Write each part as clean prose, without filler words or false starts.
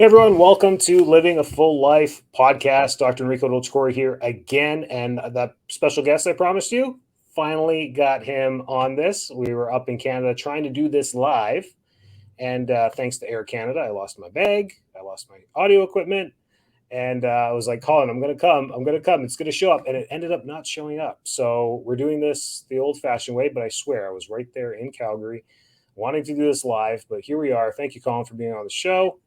Hey everyone, welcome to Living a Full Life podcast. Dr. Enrico Dolcecore here again, and that special guest I promised you, finally got him on this. We were up in Canada trying to do this live, and thanks to Air Canada, I lost my bag, I lost my audio equipment, and I was like, Colin, I'm going to come, it's going to show up, and it ended up not showing up. So we're doing this the old-fashioned way, but I swear I was right there in Calgary wanting to do this live, but here we are. Thank you, Colin, for being on the show.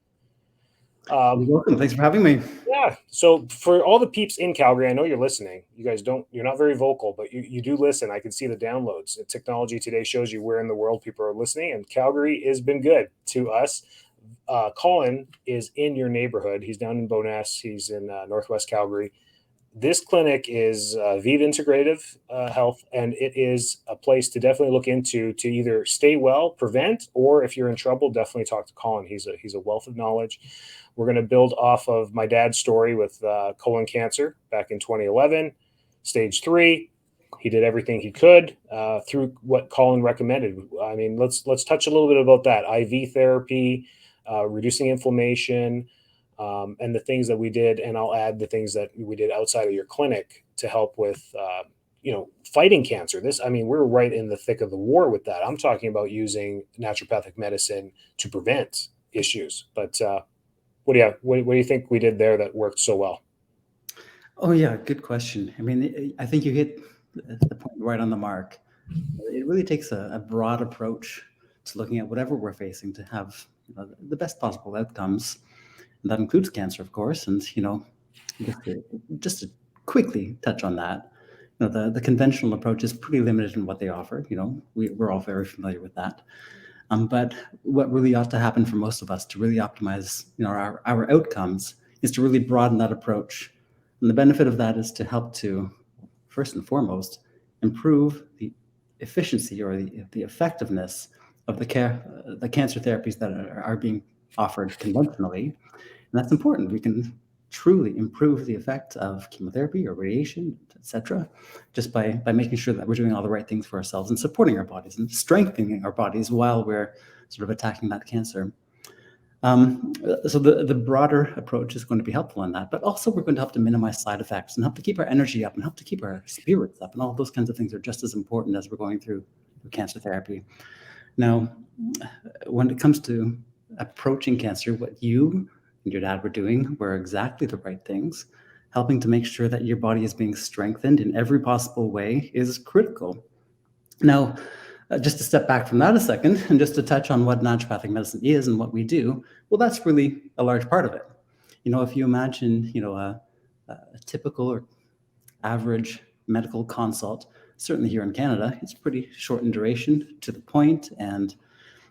You're welcome. Thanks for having me. Yeah. So for all the peeps in Calgary, I know you're listening. You're not very vocal, but you do listen. I can see the downloads. Technology today shows you where in the world people are listening, and Calgary has been good to us. Colin is in your neighborhood. He's down in Bowness. He's in Northwest Calgary. This clinic is Vive Integrative Health, and it is a place to definitely look into to either stay well, prevent, or if you're in trouble, definitely talk to Colin. He's a wealth of knowledge. We're going to build off of my dad's story with colon cancer back in 2011, stage 3. He did everything he could through what Colin recommended. I mean, let's touch a little bit about that. IV therapy, reducing inflammation, and the things that we did, and I'll add the things that we did outside of your clinic to help with, fighting cancer. We're right in the thick of the war with that. I'm talking about using naturopathic medicine to prevent issues. But what do you think we did there that worked so well? Oh yeah, good question. I mean, I think you hit the point right on the mark. It really takes a broad approach to looking at whatever we're facing to have the best possible outcomes. And that includes cancer, of course. And just to quickly touch on that, the conventional approach is pretty limited in what they offer. We're all very familiar with that. But what really ought to happen for most of us to really optimize our outcomes is to really broaden that approach. And the benefit of that is to help to, first and foremost, improve the efficiency or the effectiveness of the cancer therapies that are being offered conventionally. And that's important. We can truly improve the effect of chemotherapy or radiation, etc., just by making sure that we're doing all the right things for ourselves and supporting our bodies and strengthening our bodies while we're sort of attacking that cancer. So the broader approach is going to be helpful in that, but also we're going to help to minimize side effects and help to keep our energy up and help to keep our spirits up, and all those kinds of things are just as important as we're going through cancer therapy. Now, when it comes to approaching cancer, what you and your dad were doing were exactly the right things. Helping to make sure that your body is being strengthened in every possible way is critical. Now, just to step back from that a second, and just to touch on what naturopathic medicine is and what we do, well, that's really a large part of it. If you imagine, a typical or average medical consult, certainly here in Canada, it's pretty short in duration, to the point, and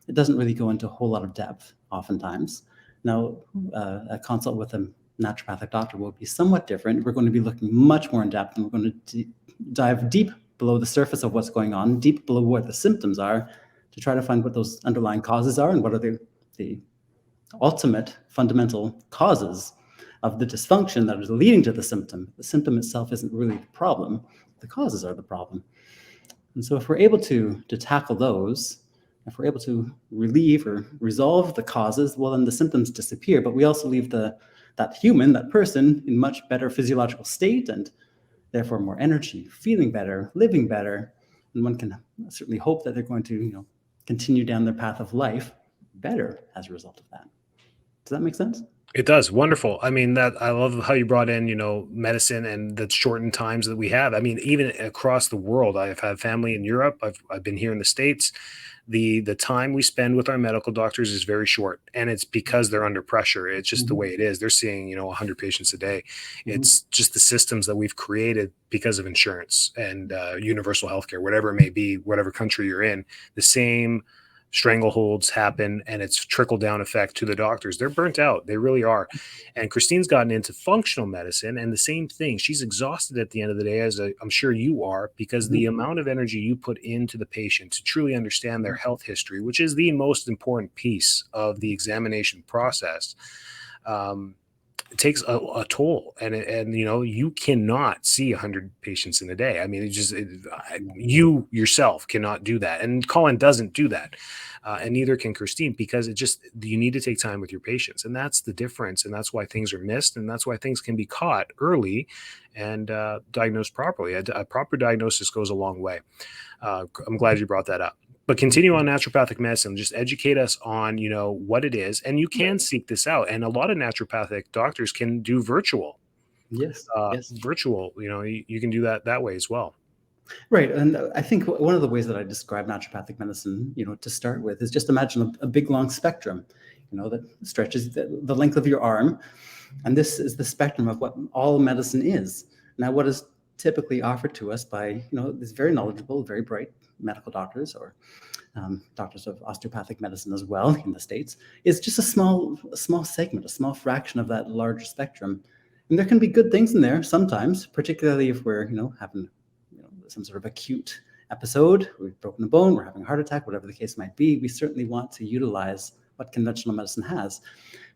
it doesn't really go into a whole lot of depth oftentimes. Now, a consult with a naturopathic doctor will be somewhat different. We're going to be looking much more in depth, and we're going to dive deep below the surface of what's going on, deep below what the symptoms are, to try to find what those underlying causes are and what are the ultimate fundamental causes of the dysfunction that is leading to the symptom. The symptom itself isn't really the problem. The causes are the problem. And so if we're able to tackle those, if we're able to relieve or resolve the causes, well, then the symptoms disappear, but we also leave that person in much better physiological state, and therefore more energy, feeling better, living better. And one can certainly hope that they're going to, continue down their path of life better as a result of that. Does that make sense? It does. Wonderful. I love how you brought in, medicine and the shortened times that we have. I mean, even across the world, I've had family in Europe. I've been here in the States. The time we spend with our medical doctors is very short, and it's because they're under pressure. It's just the way it is. They're seeing, 100 patients a day. It's just the systems that we've created because of insurance and universal healthcare, whatever it may be, whatever country you're in. The same strangleholds happen, and it's trickle down effect to the doctors. They're burnt out. They really are. And Christine's gotten into functional medicine, and the same thing. She's exhausted at the end of the day, as I'm sure you are, because the amount of energy you put into the patient to truly understand their health history, which is the most important piece of the examination process, it takes a toll, and you cannot see 100 patients in a day. I mean, you yourself cannot do that, and Colin doesn't do that, and neither can Christine, because you need to take time with your patients, and that's the difference, and that's why things are missed, and that's why things can be caught early and diagnosed properly. A proper diagnosis goes a long way. I'm glad you brought that up. But continue on naturopathic medicine. Just educate us on, what it is, and you can seek this out. And a lot of naturopathic doctors can do virtual. Yes, yes. Virtual. You can do that way as well. Right. And I think one of the ways that I describe naturopathic medicine, to start with, is just imagine a big long spectrum, that stretches the length of your arm. And this is the spectrum of what all medicine is. Now, what is typically offered to us by, these very knowledgeable, very bright medical doctors, or doctors of osteopathic medicine as well in the States, is just a small segment, a small fraction of that larger spectrum. And there can be good things in there sometimes, particularly if we're, having some sort of acute episode, we've broken a bone, we're having a heart attack, whatever the case might be. We certainly want to utilize what conventional medicine has.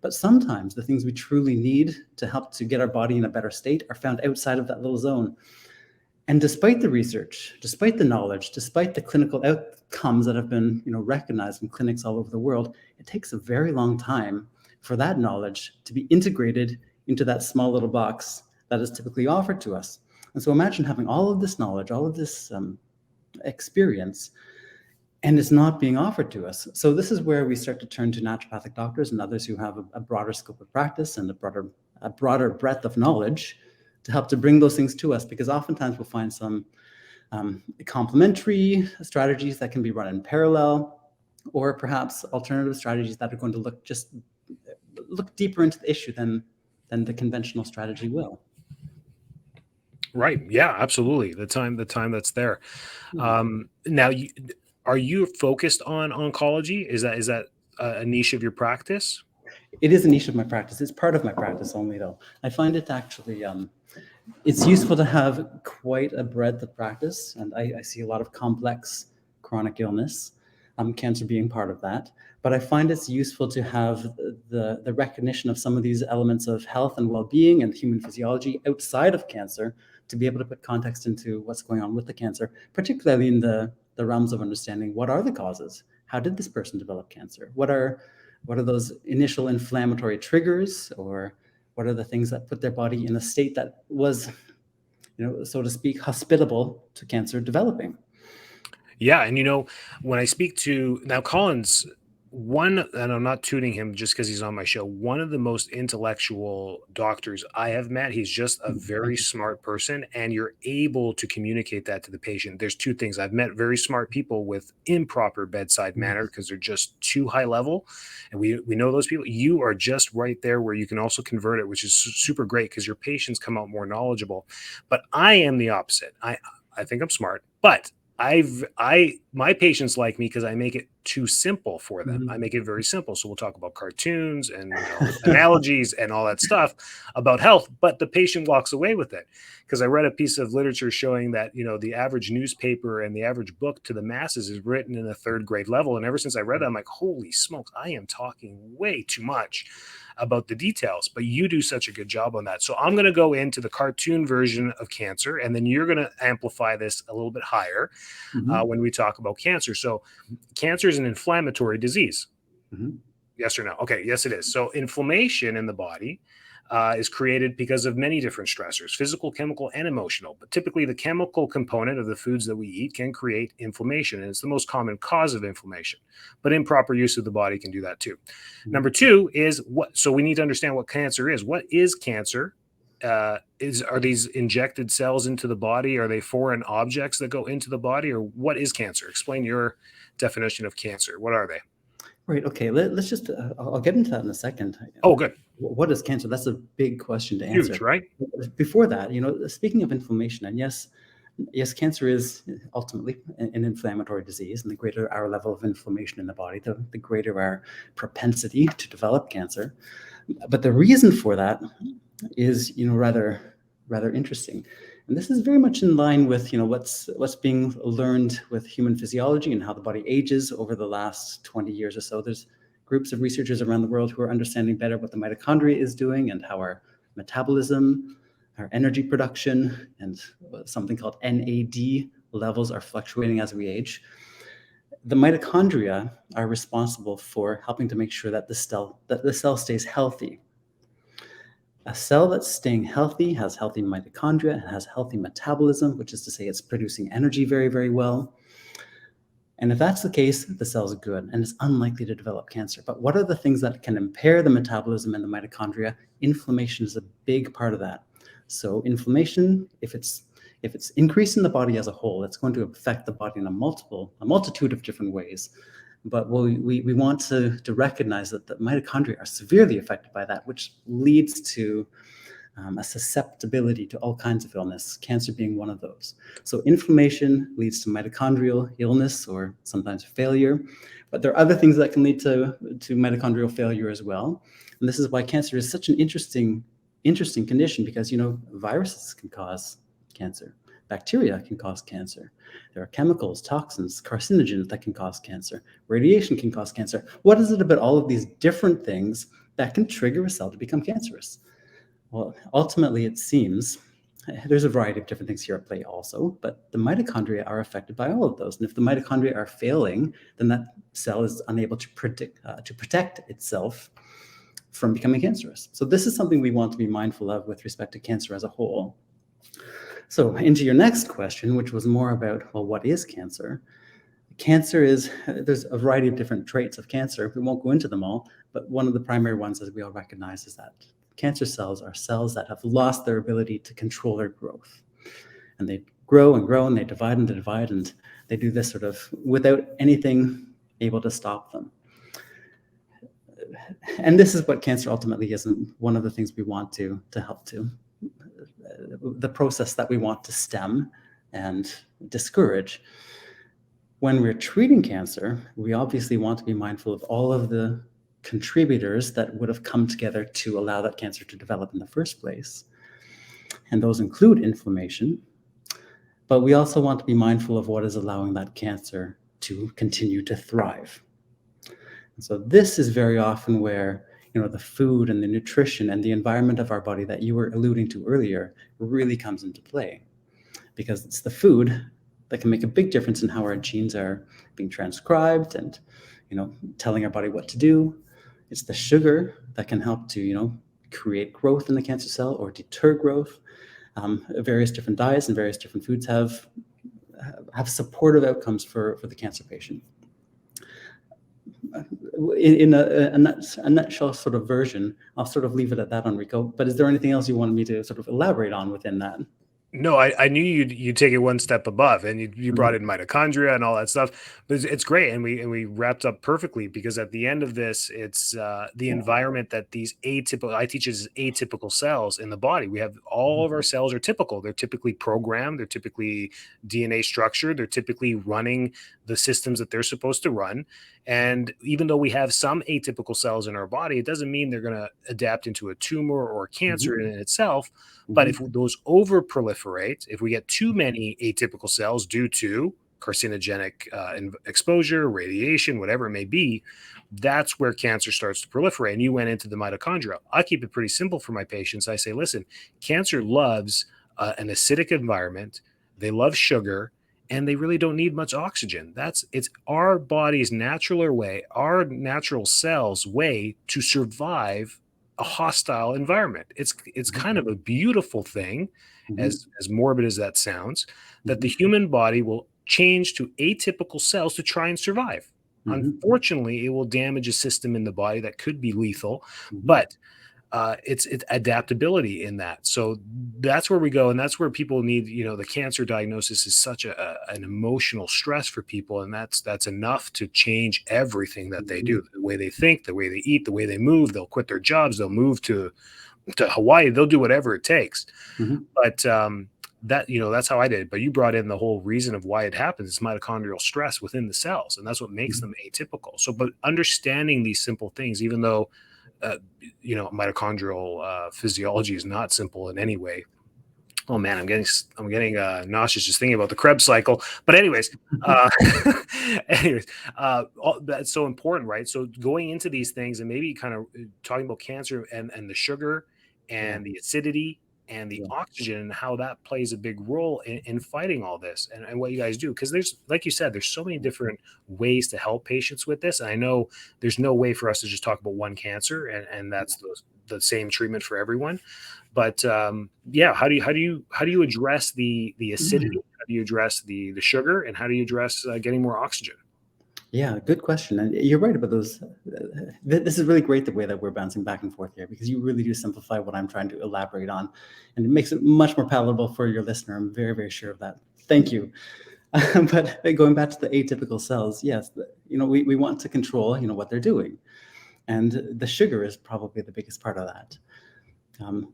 But sometimes the things we truly need to help to get our body in a better state are found outside of that little zone. And despite the research, despite the knowledge, despite the clinical outcomes that have been, recognized in clinics all over the world, it takes a very long time for that knowledge to be integrated into that small little box that is typically offered to us. And so imagine having all of this knowledge, all of this experience, and it's not being offered to us. So this is where we start to turn to naturopathic doctors and others who have a broader scope of practice and a broader breadth of knowledge to help to bring those things to us, because oftentimes we'll find some complementary strategies that can be run in parallel, or perhaps alternative strategies that are going to look deeper into the issue than the conventional strategy will. Right. Yeah, absolutely. The time that's there. Now, are you focused on oncology? Is that a niche of your practice? It is a niche of my practice. It's part of my practice only, though. I find it actually, it's useful to have quite a breadth of practice, and I see a lot of complex chronic illness, cancer being part of that. But I find it's useful to have the recognition of some of these elements of health and well-being and human physiology outside of cancer, to be able to put context into what's going on with the cancer, particularly in the realms of understanding what are the causes. How did this person develop cancer? What are those initial inflammatory triggers, or what are the things that put their body in a state that was, so to speak, hospitable to cancer developing? Yeah, and when I speak to now Colin's and I'm not tuning him just because he's on my show, one of the most intellectual doctors I have met. He's just a very smart person, and you're able to communicate that to the patient. There's two things. I've met very smart people with improper bedside manner because they're just too high level, and we know those people. You are just right there where you can also convert it, which is super great because your patients come out more knowledgeable. But I am the opposite. I think I'm smart, but my patients like me because I make it too simple for them. I make it very simple. So we'll talk about cartoons and analogies and all that stuff about health, but the patient walks away with it. Because I read a piece of literature showing that, the average newspaper and the average book to the masses is written in a third grade level. And ever since I read that, I'm like, holy smokes, I am talking way too much about the details, but you do such a good job on that. So I'm going to go into the cartoon version of cancer, and then you're going to amplify this a little bit higher when we talk about cancer. So cancer is an inflammatory disease. Yes or no? Okay. Yes, it is. So inflammation in the body is created because of many different stressors, physical, chemical, and emotional. But typically the chemical component of the foods that we eat can create inflammation, and it's the most common cause of inflammation. But improper use of the body can do that too. Number two is so we need to understand what cancer is. What is cancer? Are these injected cells into the body? Are they foreign objects that go into the body? Or what is cancer? Explain your definition of cancer. What are they? Right. Okay. Let's just, I'll get into that in a second. Oh, good. What is cancer? That's a big question to answer. Huge, right? Before that, speaking of inflammation, and yes, cancer is ultimately an inflammatory disease, and the greater our level of inflammation in the body, the greater our propensity to develop cancer. But the reason for that is, rather interesting. And this is very much in line with, what's being learned with human physiology and how the body ages over the last 20 years or so. There's groups of researchers around the world who are understanding better what the mitochondria is doing and how our metabolism, our energy production, and something called NAD levels are fluctuating as we age. The mitochondria are responsible for helping to make sure that the cell stays healthy. A cell that's staying healthy has healthy mitochondria, it has healthy metabolism, which is to say it's producing energy very, very well. And if that's the case, the cell's good and it's unlikely to develop cancer. But what are the things that can impair the metabolism and the mitochondria? Inflammation is a big part of that. So inflammation, if it's increased in the body as a whole, it's going to affect the body in a multitude of different ways. But we want to recognize that the mitochondria are severely affected by that, which leads to a susceptibility to all kinds of illness, cancer being one of those. So inflammation leads to mitochondrial illness or sometimes failure, but there are other things that can lead to mitochondrial failure as well. And this is why cancer is such an interesting condition, because, viruses can cause cancer. Bacteria can cause cancer. There are chemicals, toxins, carcinogens that can cause cancer. Radiation can cause cancer. What is it about all of these different things that can trigger a cell to become cancerous? Well, ultimately, it seems there's a variety of different things here at play also, but the mitochondria are affected by all of those. And if the mitochondria are failing, then that cell is unable to protect itself from becoming cancerous. So this is something we want to be mindful of with respect to cancer as a whole. So into your next question, which was more about, well, what is cancer? Cancer there's a variety of different traits of cancer. We won't go into them all, but one of the primary ones, as we all recognize, is that cancer cells are cells that have lost their ability to control their growth. And they grow and grow, and they divide and divide, and they do this sort of without anything able to stop them. And this is what cancer ultimately is, and one of the things we want to help to, the process that we want to stem and discourage. When we're treating cancer, we obviously want to be mindful of all of the contributors that would have come together to allow that cancer to develop in the first place. And those include inflammation, but we also want to be mindful of what is allowing that cancer to continue to thrive. And so this is very often where, the food and the nutrition and the environment of our body that you were alluding to earlier really comes into play, because it's the food that can make a big difference in how our genes are being transcribed and, telling our body what to do. It's the sugar that can help to, create growth in the cancer cell or deter growth. Various different diets and various different foods have supportive outcomes for the cancer patient. In a nutshell sort of version, I'll sort of leave it at that, Enrico. But is there anything else you wanted me to sort of elaborate on within that? No, I knew you'd take it one step above, and you brought in mitochondria and all that stuff. But it's great, and we wrapped up perfectly, because at the end of this, it's the environment that these atypical, I teach as atypical cells in the body. We have all of our cells are typical. They're typically programmed. They're typically DNA structured. They're typically running the systems that they're supposed to run. And even though we have some atypical cells in our body, it doesn't mean they're going to adapt into a tumor or cancer in itself. But if those over proliferate, if we get too many atypical cells due to carcinogenic exposure, radiation, whatever it may be, that's where cancer starts to proliferate. And you went into the mitochondria. I keep it pretty simple for my patients. I say, listen, cancer loves an acidic environment. They love sugar, and they really don't need much oxygen. It's our body's natural way, our natural cells' way to survive a hostile environment. It's kind of a beautiful thing, as morbid as that sounds, that the human body will change to atypical cells to try and survive. Unfortunately, it will damage a system in the body that could be lethal, but it's adaptability in that. So that's where we go, and that's where people need, the cancer diagnosis is such an emotional stress for people, and that's enough to change everything that they do, the way they think, the way they eat, the way they move. They'll quit their jobs, they'll move to Hawaii, they'll do whatever it takes. But that's how I did it. But you brought in the whole reason of why it happens. It's mitochondrial stress within the cells, and that's what makes them atypical. So, but understanding these simple things, even though mitochondrial physiology is not simple in any way, Oh man, I'm getting nauseous just thinking about the Krebs cycle. But anyways, uh, anyways, that's so important, right? So going into these things and maybe kind of talking about cancer and the sugar Yeah, and the acidity and the yeah. oxygen and how that plays a big role in fighting all this and what you guys do. Because there's, like you said, there's so many different ways to help patients with this. And I know there's no way for us to just talk about one cancer and that's the same treatment for everyone. But yeah, how do you address the acidity? Mm. How do you address the sugar? And how do you address getting more oxygen? Yeah, good question. And you're right about those. This is really great the way that we're bouncing back and forth here, because you really do simplify what I'm trying to elaborate on. And it makes it much more palatable for your listener. I'm very, very sure of that. Thank you. But going back to the atypical cells, yes, we want to control, what they're doing. And the sugar is probably the biggest part of that. Um,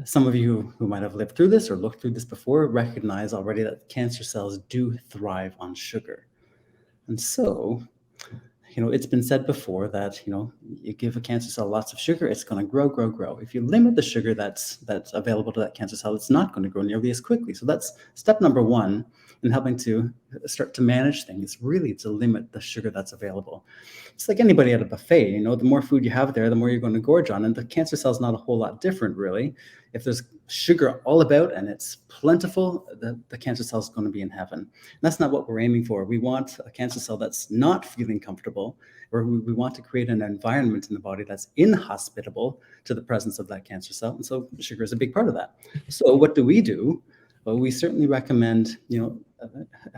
some of you who might have lived through this or looked through this before recognize already that cancer cells do thrive on sugar. And so, it's been said before that, you give a cancer cell lots of sugar, it's going to grow, grow, grow. If you limit the sugar that's available to that cancer cell, it's not going to grow nearly as quickly. So that's step number one in helping to start to manage things, really to limit the sugar that's available. It's like anybody at a buffet, the more food you have there, the more you're going to gorge on. And the cancer cell is not a whole lot different, really. If there's sugar all about and it's plentiful, the cancer cell is going to be in heaven. And that's not what we're aiming for. We want a cancer cell that's not feeling comfortable, or we want to create an environment in the body that's inhospitable to the presence of that cancer cell. And so sugar is a big part of that. So what do we do? Well, we certainly recommend,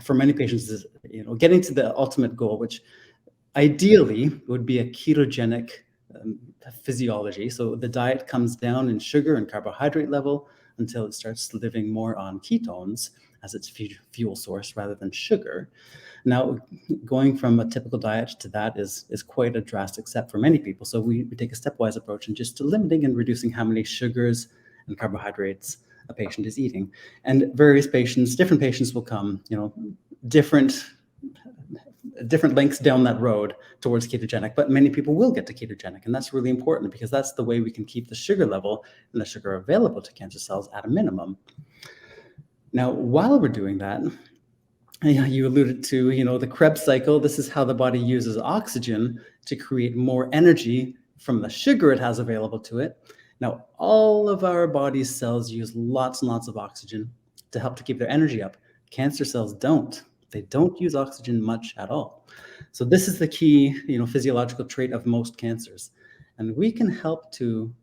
for many patients, is, getting to the ultimate goal, which ideally would be a ketogenic physiology. So the diet comes down in sugar and carbohydrate level until it starts living more on ketones as its fuel source rather than sugar. Now, going from a typical diet to that is quite a drastic step for many people. So we take a stepwise approach and just limiting and reducing how many sugars and carbohydrates a patient is eating. And different patients will come, different links down that road towards ketogenic, but many people will get to ketogenic. And that's really important because that's the way we can keep the sugar level and the sugar available to cancer cells at a minimum. Now, while we're doing that, you alluded to, the Krebs cycle. This is how the body uses oxygen to create more energy from the sugar it has available to it. Now, all of our body's cells use lots and lots of oxygen to help to keep their energy up. Cancer cells don't. They don't use oxygen much at all. So this is the key, physiological trait of most cancers. And we can help to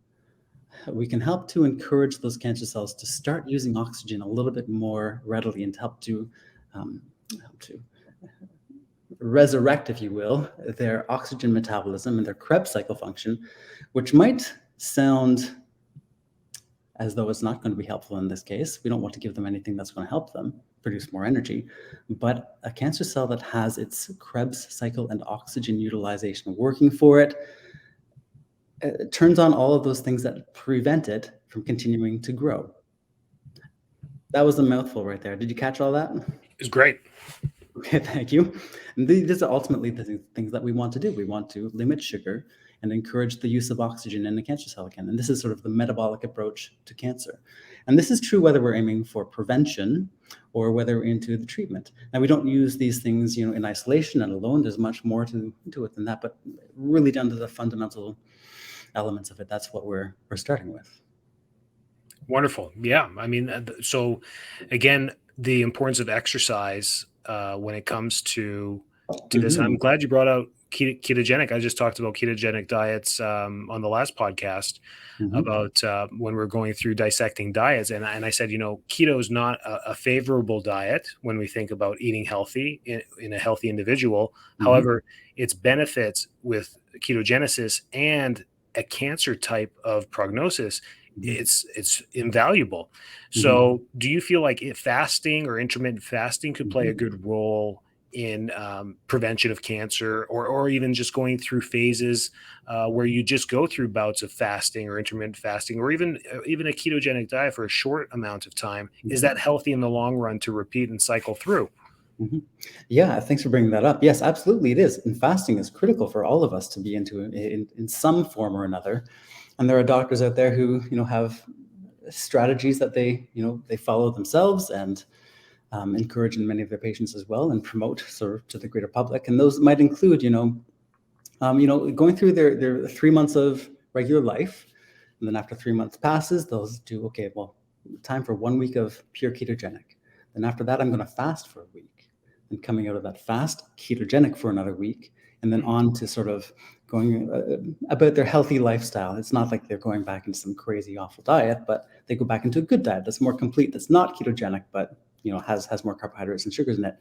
encourage those cancer cells to start using oxygen a little bit more readily and to help to resurrect, if you will, their oxygen metabolism and their Krebs cycle function, which might sound as though it's not going to be helpful in this case. We don't want to give them anything that's going to help them produce more energy. But a cancer cell that has its Krebs cycle and oxygen utilization working for it, it turns on all of those things that prevent it from continuing to grow. That was a mouthful right there. Did you catch all that? It's great. Okay, thank you. And these are ultimately the things that we want to do. We want to limit sugar and encourage the use of oxygen in the cancer cell again. And this is sort of the metabolic approach to cancer. And this is true whether we're aiming for prevention or whether we're into the treatment. Now, we don't use these things, in isolation and alone. There's much more to it than that, but really down to the fundamental elements of it. That's what we're starting with. Wonderful. Yeah. I mean, so again, the importance of exercise when it comes to this. And I'm glad you brought out ketogenic. I just talked about ketogenic diets on the last podcast about when we're going through dissecting diets. And I said, keto is not a favorable diet when we think about eating healthy in a healthy individual. However, its benefits with ketogenesis and a cancer type of prognosis, it's invaluable. So do you feel like fasting or intermittent fasting could play a good role in prevention of cancer, or even just going through phases where you just go through bouts of fasting or intermittent fasting, or even a ketogenic diet for a short amount of time? Is that healthy in the long run to repeat and cycle through? Yeah, thanks for bringing that up. Yes, absolutely it is. And fasting is critical for all of us to be into in some form or another. And there are doctors out there who, have strategies that they follow themselves and encourage in many of their patients as well, and promote sort of to the greater public. And those might include, going through their 3 months of regular life, and then after 3 months passes, they'll do, okay, well, time for 1 week of pure ketogenic. Then after that, I'm going to fast for a week. And coming out of that fast, ketogenic for another week, and then on to sort of going about their healthy lifestyle. It's not like they're going back into some crazy awful diet, but they go back into a good diet that's more complete, that's not ketogenic, but has more carbohydrates and sugars in it.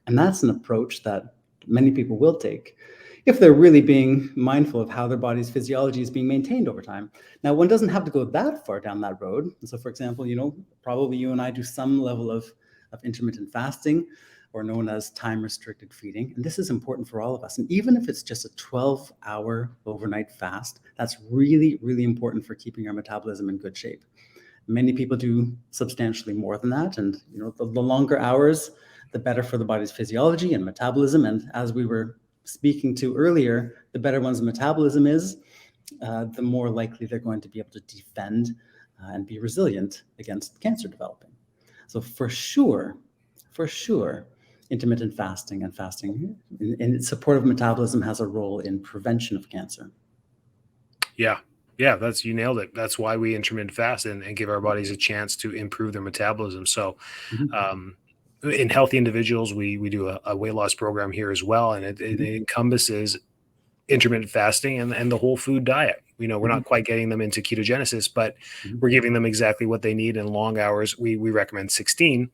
And that's an approach that many people will take if they're really being mindful of how their body's physiology is being maintained over time. Now, one doesn't have to go that far down that road. And so, for example, probably you and I do some level of intermittent fasting, or known as time-restricted feeding. And this is important for all of us. And even if it's just a 12-hour overnight fast, that's really, really important for keeping our metabolism in good shape. Many people do substantially more than that. And the longer hours, the better for the body's physiology and metabolism. And as we were speaking to earlier, the better one's metabolism is, the more likely they're going to be able to defend and be resilient against cancer developing. So for sure, intermittent fasting and fasting in support of metabolism has a role in prevention of cancer. Yeah, you nailed it. That's why we intermittent fast and give our bodies a chance to improve their metabolism. So in healthy individuals, we do a weight loss program here as well, and it encompasses intermittent fasting and the whole food diet. We're not quite getting them into ketogenesis, but we're giving them exactly what they need in long hours. We recommend 16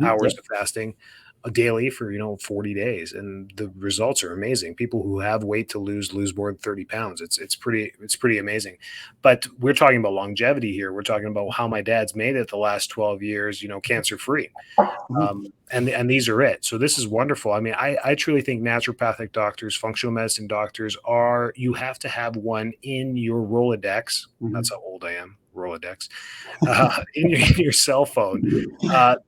hours of fasting daily for 40 days, and the results are amazing. People who have weight to lose more than 30 pounds. It's pretty amazing. But we're talking about longevity here. We're talking about how my dad's made it the last 12 years, cancer free. And these are it. So this is wonderful. I mean, I truly think naturopathic doctors, functional medicine doctors you have to have one in your Rolodex. That's how old I am. Rolodex in your cell phone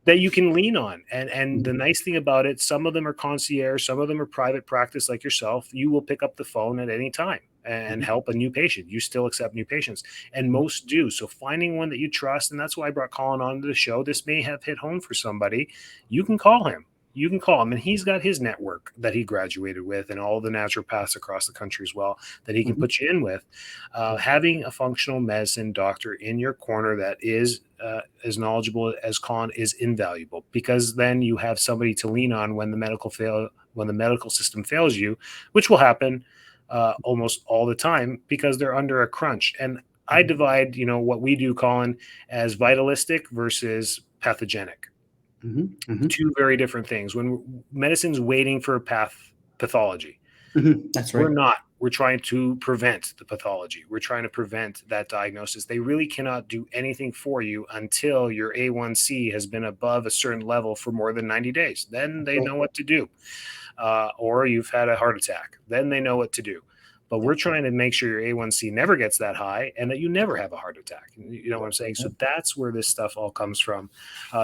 that you can lean on. And the nice thing about it, some of them are concierge, some of them are private practice like yourself. You will pick up the phone at any time and help a new patient. You still accept new patients, and most do. So finding one that you trust, and that's why I brought Colin onto the show. This may have hit home for somebody. You can call him. And he's got his network that he graduated with, and all the naturopaths across the country as well that he can put you in with. Having a functional medicine doctor in your corner that is as knowledgeable as Colin is invaluable, because then you have somebody to lean on when the medical system fails you, which will happen almost all the time because they're under a crunch. And I divide, what we do, Colin, as vitalistic versus pathogenic. Two very different things. When medicine's waiting for pathology, that's right. We're not. We're trying to prevent the pathology. We're trying to prevent that diagnosis. They really cannot do anything for you until your A1C has been above a certain level for more than 90 days. Then they know what to do. Or you've had a heart attack. Then they know what to do. But we're trying to make sure your A1C never gets that high and that you never have a heart attack. You know what I'm saying? So that's where this stuff all comes from.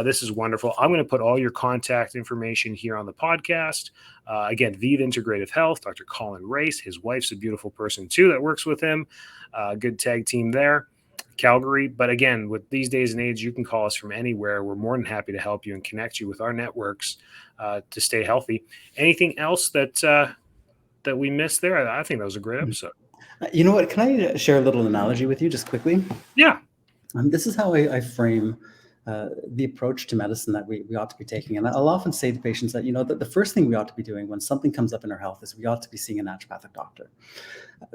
This is wonderful. I'm going to put all your contact information here on the podcast. Again, Vive Integrative Health, Dr. Colin Race. His wife's a beautiful person too that works with him. Good tag team there. Calgary. But again, with these days and age, you can call us from anywhere. We're more than happy to help you and connect you with our networks to stay healthy. Anything else that we missed there? I think that was a great episode. You know what? Can I share a little analogy with you just quickly? Yeah. This is how I frame the approach to medicine that we ought to be taking. And I'll often say to patients that, that the first thing we ought to be doing when something comes up in our health is we ought to be seeing a naturopathic doctor.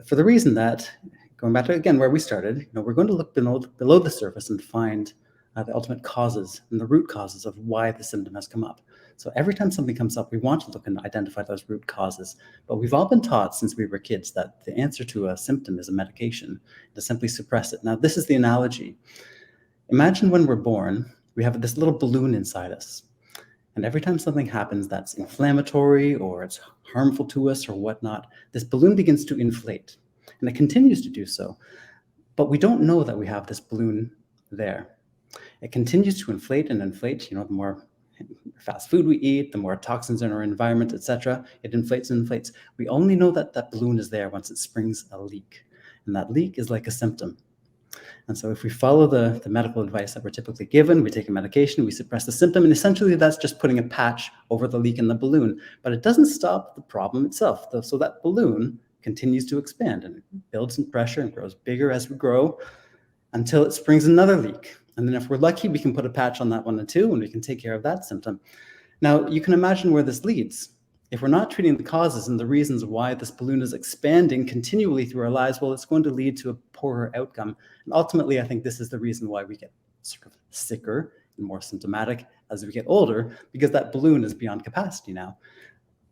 For the reason that, going back to, again, where we started, we're going to look below the surface and find the ultimate causes and the root causes of why the symptom has come up. So every time something comes up, we want to look and identify those root causes. But we've all been taught since we were kids that the answer to a symptom is a medication, to simply suppress it. Now, this is the analogy. Imagine when we're born, we have this little balloon inside us. And every time something happens that's inflammatory or it's harmful to us or whatnot, this balloon begins to inflate. And it continues to do so. But we don't know that we have this balloon there. It continues to inflate and inflate. The more fast food we eat, the more toxins in our environment, etc. It inflates and inflates. We only know that that balloon is there once it springs a leak. And that leak is like a symptom. And so if we follow the medical advice that we're typically given, we take a medication, we suppress the symptom, and essentially that's just putting a patch over the leak in the balloon. But it doesn't stop the problem itself. So that balloon continues to expand and it builds in pressure and grows bigger as we grow until it springs another leak. And then if we're lucky, we can put a patch on that one too, and we can take care of that symptom. Now, you can imagine where this leads. If we're not treating the causes and the reasons why this balloon is expanding continually through our lives, well, it's going to lead to a poorer outcome. And ultimately, I think this is the reason why we get sort of sicker and more symptomatic as we get older, because that balloon is beyond capacity now.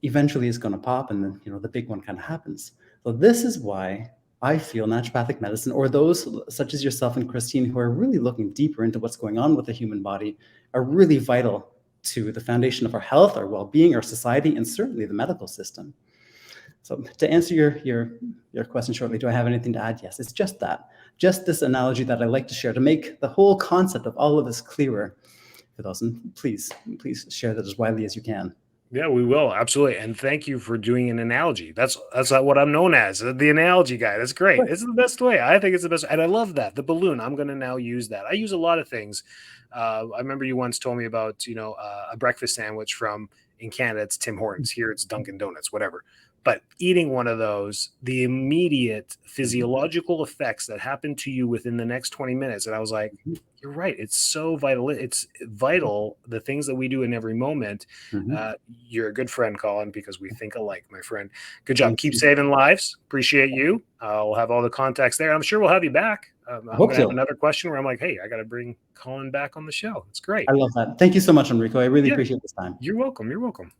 Eventually, it's going to pop, and then the big one kind of happens. So this is why I feel naturopathic medicine, or those such as yourself and Christine, who are really looking deeper into what's going on with the human body, are really vital to the foundation of our health, our well-being, our society, and certainly the medical system. So to answer your question shortly, do I have anything to add? Yes, it's just that. Just this analogy that I like to share to make the whole concept of all of this clearer for those. And please share that as widely as you can. Yeah, we will. Absolutely. And thank you for doing an analogy. That's what I'm known as, the analogy guy. That's great. It's the best way. I think it's the best. And I love that. The balloon, I'm going to now use that. I use a lot of things. I remember you once told me about, a breakfast sandwich from, in Canada, it's Tim Hortons. Here it's Dunkin' Donuts, whatever. But eating one of those, the immediate physiological effects that happen to you within the next 20 minutes. And I was like, you're right. It's so vital. It's vital. The things that we do in every moment. You're a good friend, Colin, because we think alike, my friend. Good job. Keep saving lives. Appreciate you. I'll have all the contacts there. I'm sure we'll have you back. I'm going to have another question where I'm like, hey, I got to bring Colin back on the show. It's great. I love that. Thank you so much, Enrico. I really appreciate this time. You're welcome. You're welcome.